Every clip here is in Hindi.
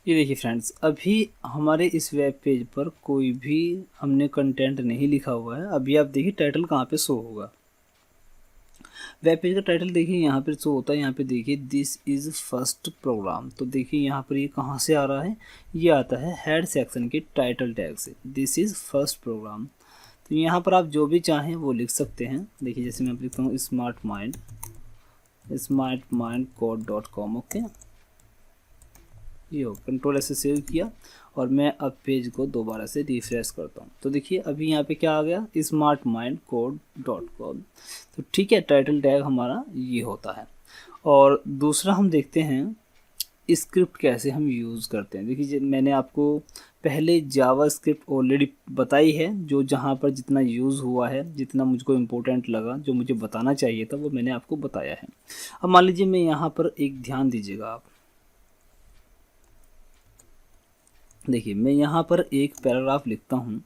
ये देखिए फ्रेंड्स, अभी हमारे इस वेब पेज पर कोई भी हमने कंटेंट नहीं लिखा हुआ है। अभी आप देखिए टाइटल कहाँ पे शो होगा। वेब पेज का टाइटल देखिए यहाँ पे शो होता है। यहाँ पे देखिए दिस इज़ फर्स्ट प्रोग्राम। तो देखिए यहाँ पर ये कहाँ से आ रहा है, ये आता है हेड सेक्शन के टाइटल टैग से। This is first program. तो यहाँ पर आप जो भी चाहें वो लिख सकते हैं। देखिए जैसे मैं लिखता हूँ smartmind.com। ओके, ये हो, कंट्रोल ऐसे सेव किया और मैं अब पेज को दोबारा से रिफ्रेश करता हूँ। तो देखिए अभी यहाँ पे क्या आ गया, smartmind.com। तो ठीक है, टाइटल टैग हमारा ये होता है। और दूसरा हम देखते हैं स्क्रिप्ट कैसे हम यूज़ करते हैं। देखिए मैंने आपको पहले जावा स्क्रिप्ट ऑलरेडी बताई है, जो जहाँ पर जितना यूज़ हुआ है, जितना मुझको इम्पोर्टेंट लगा, जो मुझे बताना चाहिए था, वो मैंने आपको बताया है। अब मान लीजिए मैं यहाँ पर एक ध्यान दीजिएगा आप, देखिए मैं यहाँ पर एक पैराग्राफ लिखता हूँ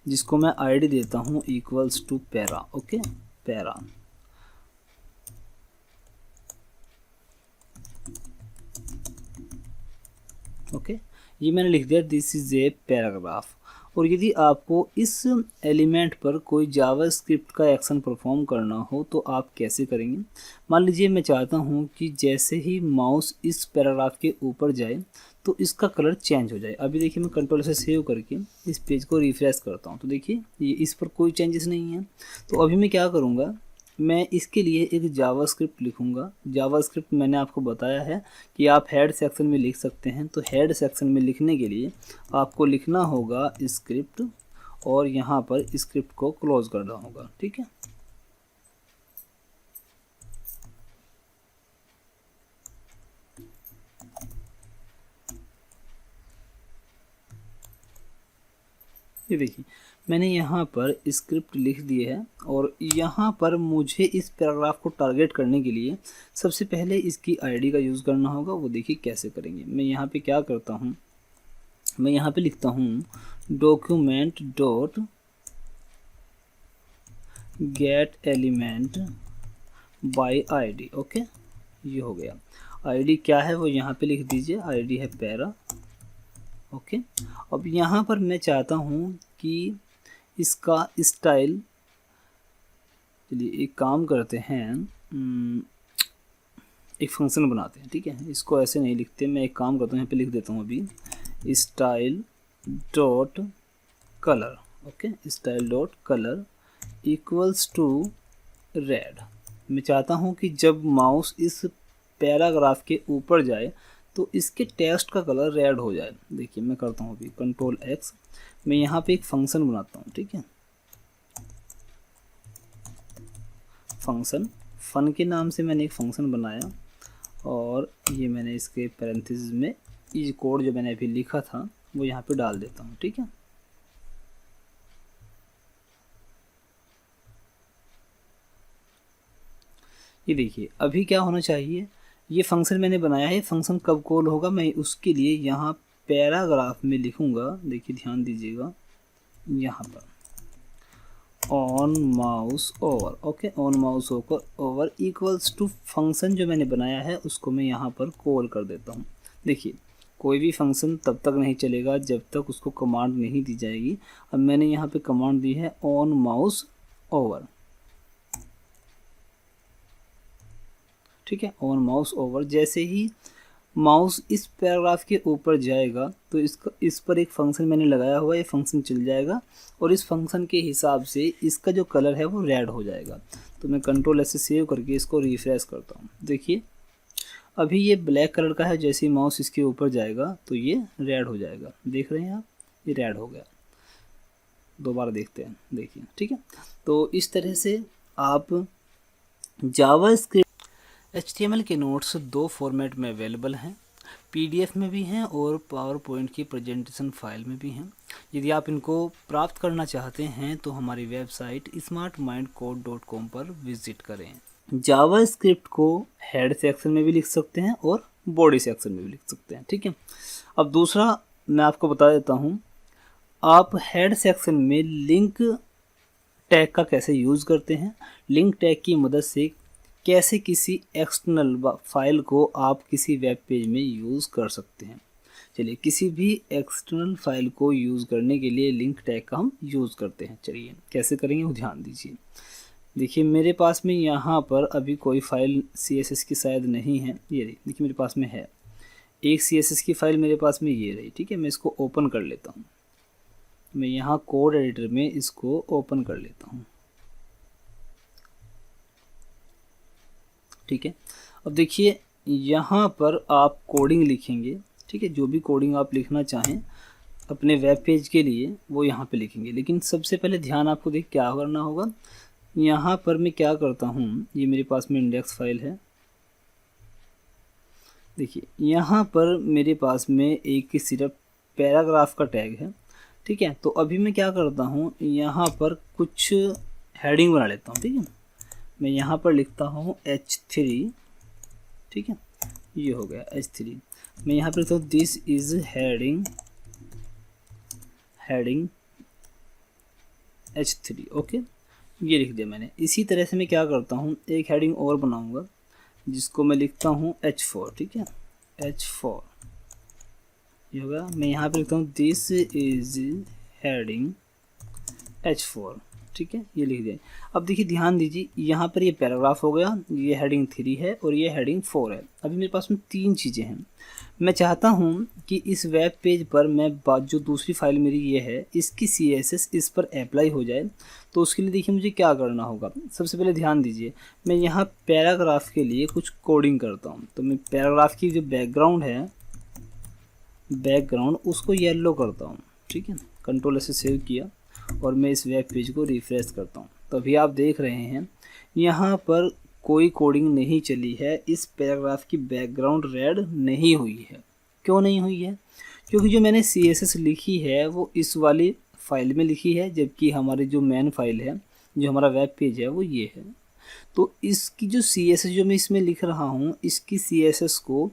जिसको मैं आईडी देता हूँ equals to para. Okay, para. Okay, ये मैंने लिख दिया दिस इज ए पैराग्राफ। और यदि आपको इस एलिमेंट पर कोई जावा स्क्रिप्ट का एक्शन परफॉर्म करना हो तो आप कैसे करेंगे। मान लीजिए मैं चाहता हूँ कि जैसे ही माउस इस पैराग्राफ के ऊपर जाए तो इसका कलर चेंज हो जाए। अभी देखिए मैं कंट्रोल से सेव करके इस पेज को रिफ्रेश करता हूँ तो देखिए ये इस पर कोई चेंजेस नहीं है। तो अभी मैं क्या करूँगा, मैं इसके लिए एक जावा स्क्रिप्ट लिखूँगा। जावा स्क्रिप्ट मैंने आपको बताया है कि आप हेड सेक्शन में लिख सकते हैं। तो हेड सेक्शन में लिखने के लिए आपको लिखना होगा स्क्रिप्ट और यहाँ पर स्क्रिप्ट को क्लोज करना होगा। ठीक है, ये देखिए मैंने यहाँ पर स्क्रिप्ट लिख दी है। और यहाँ पर मुझे इस पैराग्राफ को टारगेट करने के लिए सबसे पहले इसकी आईडी का यूज़ करना होगा। वो देखिए कैसे करेंगे। मैं यहाँ पे क्या करता हूँ, मैं यहाँ पे लिखता हूँ document dot gate element by ID. Okay, ये हो गया। आईडी क्या है वो यहाँ पे लिख दीजिए, आईडी है पैरा। ओके, अब यहाँ पर मैं चाहता हूँ कि इसका स्टाइल, चलिए एक काम करते हैं, एक फंक्शन बनाते हैं। ठीक है, इसको ऐसे नहीं लिखते, मैं एक काम करता हूँ, यहाँ पे लिख देता हूँ अभी style dot colour. Okay, style dot colour equals to red. मैं चाहता हूँ कि जब माउस इस पैराग्राफ के ऊपर जाए तो इसके टेक्स्ट का कलर रेड हो जाए। देखिए मैं करता हूँ अभी कंट्रोल एक्स, मैं यहाँ पे एक फंक्शन बनाता हूँ। ठीक है, फंक्शन फन के नाम से मैंने एक फंक्शन बनाया और ये मैंने इसके पैरेंथेसिस में ये कोड जो मैंने अभी लिखा था वो यहाँ पे डाल देता हूँ। ठीक है, ये देखिए अभी क्या होना चाहिए, ये फंक्शन मैंने बनाया है। फंक्शन कब कॉल होगा मैं उसके लिए यहाँ पैराग्राफ में लिखूँगा। देखिए ध्यान दीजिएगा, यहाँ पर on mouse over. Okay, on mouse over equals to function जो मैंने बनाया है उसको मैं यहाँ पर कॉल कर देता हूँ। देखिए कोई भी फंक्शन तब तक नहीं चलेगा जब तक उसको कमांड नहीं दी जाएगी। अब मैंने यहाँ पे कमांड दी है ऑन माउस ओवर। ठीक है, ऑन माउस ओवर, जैसे ही माउस इस पैराग्राफ के ऊपर जाएगा तो इस पर एक फंक्शन मैंने लगाया हुआ है, ये फंक्शन चल जाएगा और इस फंक्शन के हिसाब से इसका जो कलर है वो रेड हो जाएगा। तो मैं कंट्रोल ऐसे सेव करके इसको रिफ्रेश करता हूँ। देखिए अभी ये ब्लैक कलर का है, जैसे ही माउस इसके ऊपर जाएगा तो ये रेड हो जाएगा। देख रहे हैं आप, ये रेड हो गया। दोबारा देखते हैं, देखिए। ठीक है, तो इस तरह से आप जावा स्क्रिप्ट HTML के नोट्स दो फॉर्मेट में अवेलेबल हैं, PDF में भी हैं और पावर पॉइंट की प्रेजेंटेशन फाइल में भी हैं। यदि आप इनको प्राप्त करना चाहते हैं तो हमारी वेबसाइट smartmindcode.com पर विजिट करें। जावा स्क्रिप्ट को हेड सेक्शन में भी लिख सकते हैं और बॉडी सेक्शन में भी लिख सकते हैं। ठीक है, अब दूसरा मैं आपको बता देता हूँ, आप हेड सेक्शन में लिंक टैग का कैसे यूज़ करते हैं। लिंक टैग की मदद से कैसे किसी एक्सटर्नल फाइल को आप किसी वेब पेज में यूज़ कर सकते हैं। चलिए किसी भी एक्सटर्नल फाइल को यूज़ करने के लिए लिंक टैग का हम यूज़ करते हैं। चलिए कैसे करेंगे वो ध्यान दीजिए। देखिए मेरे पास में यहाँ पर अभी कोई फाइल CSS की शायद नहीं है, ये रही, देखिए मेरे पास में है एक CSS की फाइल मेरे पास में, ये रही, ठीक है। मैं इसको ओपन कर लेता हूँ, मैं यहाँ कोड एडिटर में इसको ओपन कर लेता हूँ, ठीक है। अब देखिए यहाँ पर आप कोडिंग लिखेंगे, ठीक है, जो भी कोडिंग आप लिखना चाहें अपने वेब पेज के लिए वो यहाँ पे लिखेंगे। लेकिन सबसे पहले ध्यान आपको देख क्या करना होगा, यहाँ पर मैं क्या करता हूँ, ये मेरे पास में इंडेक्स फाइल है, देखिए यहाँ पर मेरे पास में एक सिर्फ पैराग्राफ का टैग है, ठीक है। तो अभी मैं क्या करता हूँ, यहाँ पर कुछ हेडिंग बना लेता हूँ, ठीक है। मैं यहाँ पर लिखता हूँ H3, ठीक है, ये हो गया H3। मैं यहाँ पर लिखता हूँ this is heading H3, okay, ये लिख दिया मैंने। इसी तरह से मैं क्या करता हूँ, एक हेडिंग और बनाऊँगा जिसको मैं लिखता हूँ H4, ठीक है, H4, ये होगा। मैं यहाँ पे लिखता हूँ दिस इज हेडिंग H4, ठीक है, ये लिख दिया। अब देखिए ध्यान दीजिए, यहाँ पर ये पैराग्राफ हो गया, ये हेडिंग 3 है और ये हेडिंग 4 है। अभी मेरे पास में 3 चीज़ें हैं। मैं चाहता हूँ कि इस वेब पेज पर मैं जो दूसरी फाइल मेरी ये है इसकी CSS इस पर अप्लाई हो जाए। तो उसके लिए देखिए मुझे क्या करना होगा। सबसे पहले ध्यान दीजिए, मैं यहाँ पैराग्राफ के लिए कुछ कोडिंग करता हूँ। तो मैं पैराग्राफ की जो बैकग्राउंड है, बैकग्राउंड उसको येलो करता हूँ, ठीक है। कंट्रोल से सेव किया और मैं इस वेब पेज को रिफ्रेश करता हूँ। तो अभी आप देख रहे हैं यहाँ पर कोई कोडिंग नहीं चली है, इस पैराग्राफ की बैकग्राउंड रेड नहीं हुई है। क्यों नहीं हुई है? क्योंकि जो मैंने CSS लिखी है वो इस वाली फाइल में लिखी है, जबकि हमारी जो मेन फाइल है, जो हमारा वेब पेज है, वो ये है। तो इसकी जो CSS जो मैं इसमें लिख रहा हूँ, इसकी CSS को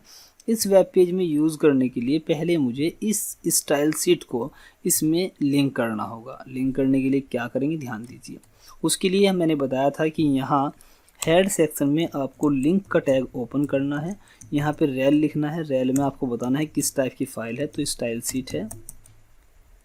इस वेब पेज में यूज़ करने के लिए पहले मुझे इस स्टाइल शीट को इसमें लिंक करना होगा। लिंक करने के लिए क्या करेंगे, ध्यान दीजिए। उसके लिए मैंने बताया था कि यहाँ हेड सेक्शन में आपको लिंक का टैग ओपन करना है, यहाँ पे रेल लिखना है, रेल में आपको बताना है किस टाइप की फ़ाइल है, तो स्टाइल शीट है,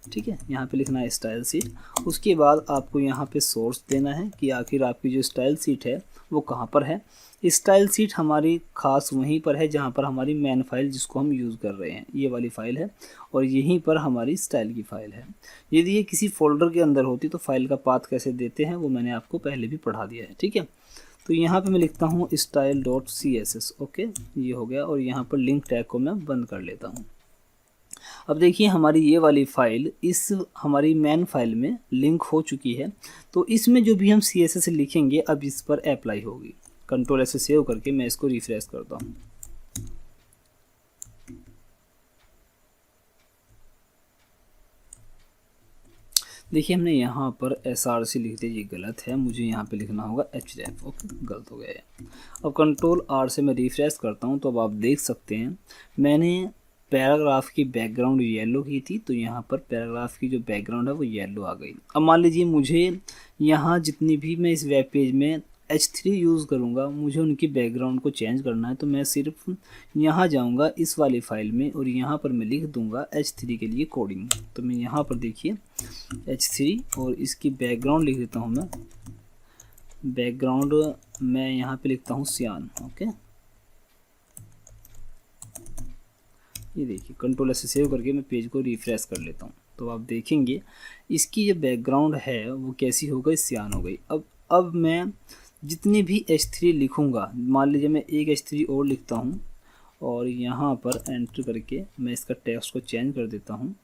ठीक है, यहाँ पे लिखना है स्टाइल शीट। उसके बाद आपको यहाँ पे सोर्स देना है कि आखिर आपकी जो स्टाइल शीट है वो कहाँ पर है। स्टाइल शीट हमारी खास वहीं पर है जहाँ पर हमारी मेन फाइल जिसको हम यूज़ कर रहे हैं, ये वाली फ़ाइल है, और यहीं पर हमारी स्टाइल की फ़ाइल है। यदि ये किसी फोल्डर के अंदर होती तो फाइल का पाथ कैसे देते हैं वो मैंने आपको पहले भी पढ़ा दिया है, ठीक है। तो यहाँ पे मैं लिखता हूँ style.css, ओके, ये हो गया। और यहाँ पर लिंक टैग को मैं बंद कर लेता हूँ। अब देखिए हमारी ये वाली फ़ाइल इस हमारी मेन फाइल में लिंक हो चुकी है। तो इसमें जो भी हम CSS लिखेंगे अब इस पर अप्लाई होगी। कंट्रोल से सेव करके मैं इसको रिफ्रेश करता हूँ। देखिए हमने यहाँ पर SRC लिख दिया, ये गलत है, मुझे यहाँ पे लिखना होगा href, ओके, गलत हो गया है। अब कंट्रोल R से मैं रिफ्रेश करता हूँ तो अब आप देख सकते हैं मैंने पैराग्राफ की बैकग्राउंड येलो की थी, तो यहाँ पर पैराग्राफ की जो बैकग्राउंड है वो येलो आ गई। अब मान लीजिए मुझे यहाँ जितनी भी मैं इस वेब पेज में H3 यूज़ करूँगा, मुझे उनकी बैकग्राउंड को चेंज करना है। तो मैं सिर्फ यहाँ जाऊँगा इस वाली फाइल में और यहाँ पर मैं लिख दूँगा H3 के लिए कोडिंग। तो मैं यहाँ पर देखिए H3 और इसकी बैकग्राउंड लिख देता हूँ मैं। बैकग्राउंड मैं यहाँ पे लिखता हूँ सियान, ओके। ये देखिए कंट्रोल से सेव करके मैं पेज को रिफ्रेश कर लेता हूँ। तो आप देखेंगे इसकी जो बैकग्राउंड है वो कैसी हो गई, सियान हो गई। अब मैं जितने भी H3 लिखूँगा, मान लीजिए मैं एक H3 और लिखता हूँ और यहाँ पर एंटर करके मैं इसका टेक्स्ट को चेंज कर देता हूँ,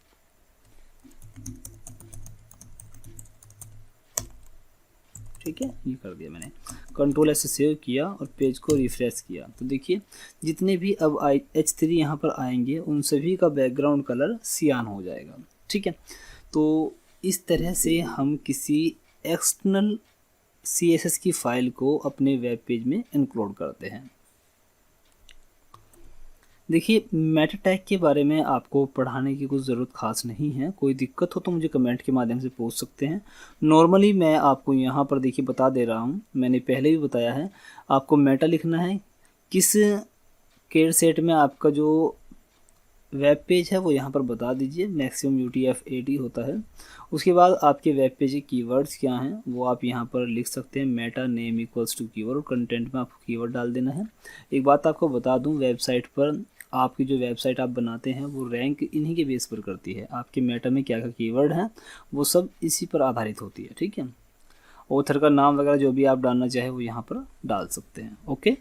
ठीक है, ये कर दिया मैंने। कंट्रोल से सेव किया और पेज को रिफ्रेश किया। तो देखिए जितने भी अब H3 यहाँ पर आएंगे उन सभी का बैकग्राउंड कलर सियान हो जाएगा, ठीक है। तो इस तरह से हम किसी एक्सटर्नल CSS की फ़ाइल को अपने वेब पेज में इंक्लूड करते हैं। देखिए मेटा टैग के बारे में आपको पढ़ाने की कुछ ज़रूरत खास नहीं है। कोई दिक्कत हो तो मुझे कमेंट के माध्यम से पूछ सकते हैं। नॉर्मली मैं आपको यहाँ पर देखिए बता दे रहा हूँ, मैंने पहले भी बताया है, आपको मेटा लिखना है। किस केयर सेट में आपका जो वेब पेज है वो यहाँ पर बता दीजिए, मैक्सिमम UTF-8 होता है। उसके बाद आपके वेब पेज के कीवर्ड्स क्या हैं वो आप यहाँ पर लिख सकते हैं, meta name equals to keyword, और कंटेंट में आपको कीवर्ड डाल देना है। एक बात आपको बता दूँ, वेबसाइट पर आपकी जो वेबसाइट आप बनाते हैं वो रैंक इन्हीं के बेस पर करती है, आपके मेटा में क्या क्या कीवर्ड हैं वो सब इसी पर आधारित होती है, ठीक है। ऑथर का नाम वगैरह जो भी आप डालना चाहे वो यहाँ पर डाल सकते हैं। ओके।